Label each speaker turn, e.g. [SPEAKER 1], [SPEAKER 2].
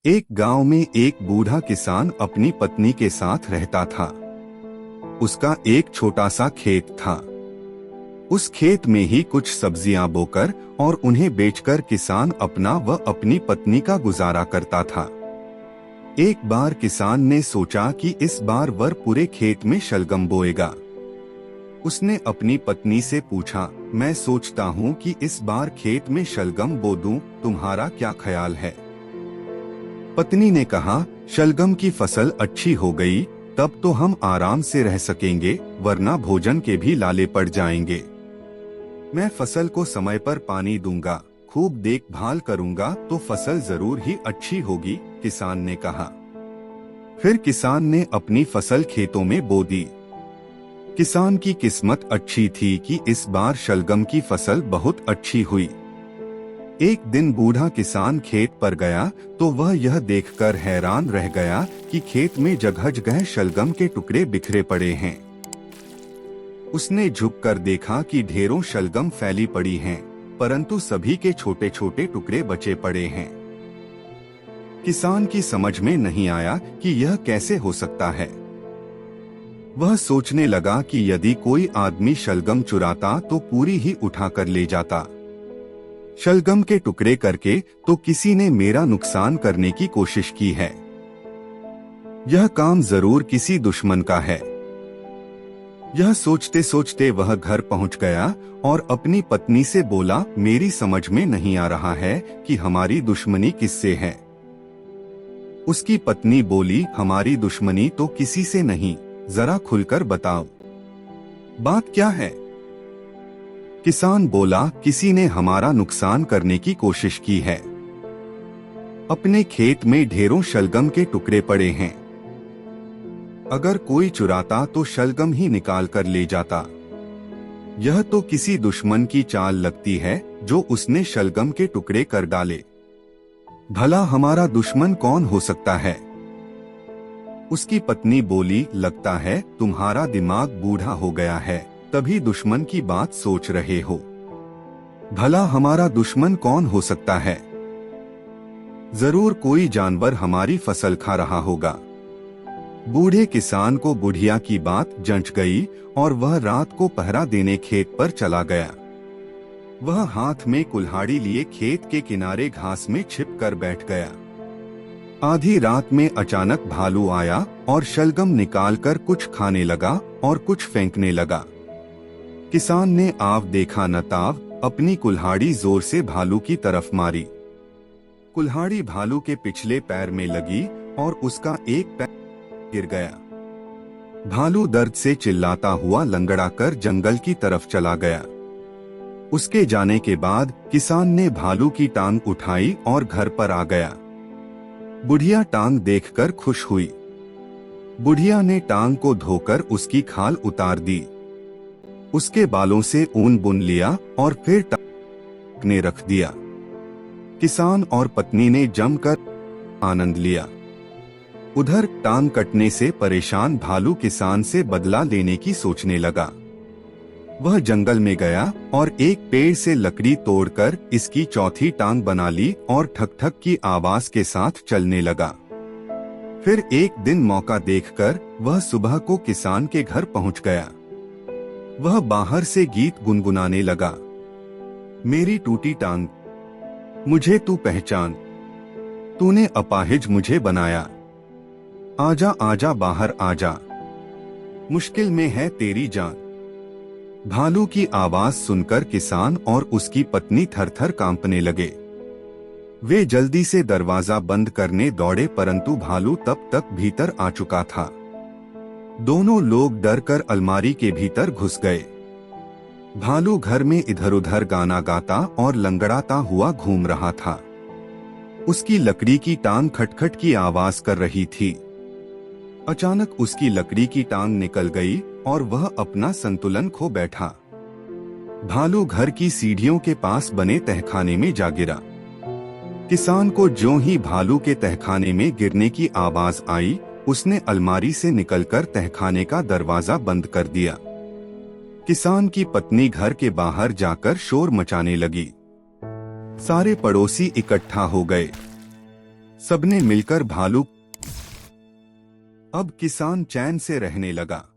[SPEAKER 1] एक गांव में एक बूढ़ा किसान अपनी पत्नी के साथ रहता था। उसका एक छोटा सा खेत था। उस खेत में ही कुछ सब्जियां बोकर और उन्हें बेचकर किसान अपना व अपनी पत्नी का गुजारा करता था। एक बार किसान ने सोचा कि इस बार वह पूरे खेत में शलगम बोएगा। उसने अपनी पत्नी से पूछा, मैं सोचता हूँ कि इस बार खेत में शलगम बो दूं, तुम्हारा क्या ख्याल है? पत्नी ने कहा, शलगम की फसल अच्छी हो गई तब तो हम आराम से रह सकेंगे, वरना भोजन के भी लाले पड़ जाएंगे। मैं फसल को समय पर पानी दूंगा, खूब देखभाल करूंगा तो फसल जरूर ही अच्छी होगी, किसान ने कहा। फिर किसान ने अपनी फसल खेतों में बो दी। किसान की किस्मत अच्छी थी कि इस बार शलगम की फसल बहुत अच्छी हुई। एक दिन बूढ़ा किसान खेत पर गया तो वह यह देखकर हैरान रह गया कि खेत में जगह-जगह शलगम के टुकड़े बिखरे पड़े हैं। उसने झुककर देखा कि ढेरों शलगम फैली पड़ी हैं, परंतु सभी के छोटे-छोटे टुकड़े बचे पड़े हैं। किसान की समझ में नहीं आया कि यह कैसे हो सकता है। वह सोचने लगा कि यदि कोई आदमी शलगम चुराता तो पूरी ही उठाकर ले जाता। शलगम के टुकड़े करके तो किसी ने मेरा नुकसान करने की कोशिश की है। यह काम जरूर किसी दुश्मन का है। यह सोचते सोचते वह घर पहुंच गया और अपनी पत्नी से बोला, मेरी समझ में नहीं आ रहा है कि हमारी दुश्मनी किससे है। उसकी पत्नी बोली, हमारी दुश्मनी तो किसी से नहीं, जरा खुलकर बताओ, बात क्या है? किसान बोला, किसी ने हमारा नुकसान करने की कोशिश की है। अपने खेत में ढेरों शलगम के टुकड़े पड़े हैं। अगर कोई चुराता तो शलगम ही निकाल कर ले जाता। यह तो किसी दुश्मन की चाल लगती है जो उसने शलगम के टुकड़े कर डाले। भला हमारा दुश्मन कौन हो सकता है? उसकी पत्नी बोली, लगता है तुम्हारा दिमाग बूढ़ा हो गया है, तभी दुश्मन की बात सोच रहे हो। भला हमारा दुश्मन कौन हो सकता है? जरूर कोई जानवर हमारी फसल खा रहा होगा। बूढ़े किसान को बुढ़िया की बात जंच गई और वह रात को पहरा देने खेत पर चला गया। वह हाथ में कुल्हाड़ी लिए खेत के किनारे घास में छिप कर बैठ गया। आधी रात में अचानक भालू आया और शलगम निकालकर कुछ खाने लगा और कुछ फेंकने लगा। किसान ने आव देखा न ताव, अपनी कुल्हाड़ी जोर से भालू की तरफ मारी। कुल्हाड़ी भालू के पिछले पैर में लगी और उसका एक पैर गिर गया। भालू दर्द से चिल्लाता हुआ लंगड़ाकर जंगल की तरफ चला गया। उसके जाने के बाद किसान ने भालू की टांग उठाई और घर पर आ गया। बुढ़िया टांग देखकर खुश हुई। बुढ़िया ने टांग को धोकर उसकी खाल उतार दी। उसके बालों से ऊन बुन लिया और फिर टांग ने रख दिया। किसान और पत्नी ने जमकर आनंद लिया। उधर टांग कटने से परेशान भालू किसान से बदला लेने की सोचने लगा। वह जंगल में गया और एक पेड़ से लकड़ी तोड़कर इसकी चौथी टांग बना ली और ठक ठक की आवाज के साथ चलने लगा। फिर एक दिन मौका देखकर वह सुबह को किसान के घर पहुंच गया। वह बाहर से गीत गुनगुनाने लगा, मेरी टूटी टांग, मुझे तू पहचान, तूने अपाहिज मुझे बनाया, आजा आजा बाहर आजा, मुश्किल में है तेरी जान। भालू की आवाज सुनकर किसान और उसकी पत्नी थर-थर कांपने लगे। वे जल्दी से दरवाजा बंद करने दौड़े, परंतु भालू तब तक भीतर आ चुका था। दोनों लोग डरकर अलमारी के भीतर घुस गए। भालू घर में इधर-उधर गाना गाता और लंगड़ाता हुआ घूम रहा था। उसकी लकड़ी की टांग खटखट की आवाज कर रही थी। अचानक उसकी लकड़ी की टांग निकल गई और वह अपना संतुलन खो बैठा। भालू घर की सीढ़ियों के पास बने तहखाने में जा गिरा। किसान को ज्यों ही भालू के तहखाने में गिरने की आवाज आई, उसने अलमारी से निकलकर तहखाने का दरवाजा बंद कर दिया। किसान की पत्नी घर के बाहर जाकर शोर मचाने लगी। सारे पड़ोसी इकट्ठा हो गए। सबने मिलकर भालू। अब किसान चैन से रहने लगा।